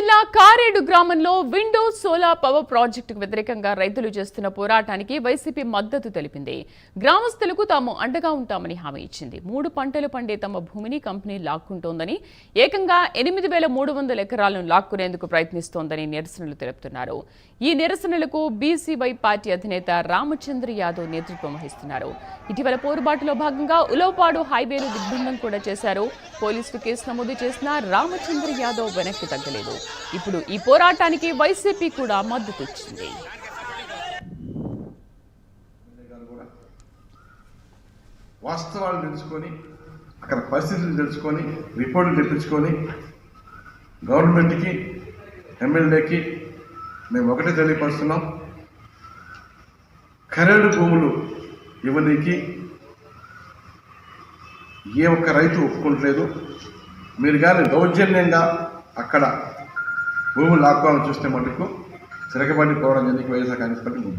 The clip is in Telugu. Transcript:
జిల్లా కారేడు గ్రామంలో విండోస్ సోలార్ పవర్ ప్రాజెక్టుకు వ్యతిరేకంగా రైతులు చేస్తున్న పోరాటానికి వైసీపీ మద్దతు తెలిపింది. గ్రామస్తులకు తాము అండగా ఉంటామని హామీ ఇచ్చింది. 3 పంటలు పండే తమ భూమిని కంపెనీ లాక్కుంటోందని, ఏకంగా 8,300 ఎకరాలను లాక్కునేందుకు ప్రయత్నిస్తోందని నిరసనలు తెలుపుతున్నారు. ఈ నిరసనలకు బీసీవై పార్టీ అధినేత రామచంద్ర యాదవ్ నేతృత్వం వహిస్తున్నారు. ఇటీవల పోరుబాటులో భాగంగా ఉలవపాడు హైవేను దిగ్బంధం కూడా చేశారు. పోలీసులు కేసు నమోదు చేసిన రామచంద్ర యాదవ్ వెనక్కి తగ్గలేదు. ఇప్పుడు ఈ పోరాటానికి వైసీపీ కూడా మద్దతు ఇచ్చింది. వాస్తవాలు తెలుసుకొని, అక్కడ పరిస్థితులు తెలుసుకొని, రిపోర్టులు తెప్పించుకొని గవర్నమెంట్కి, ఎమ్మెల్యేకి మేము ఒకటే తెలియపరుస్తున్నాం. కరేడు భూములు ఇవ్వనీకి ఏ ఒక్క రైతు ఒప్పుకుంటలేదు. మీరు కానీ దౌర్జన్యంగా అక్కడ భూములు లాక్కోవాలని చూస్తే మటుకు తిరగబడి పోవడం జరిగి వైఎస్ఆర్ కాంగ్రెస్ పార్టీ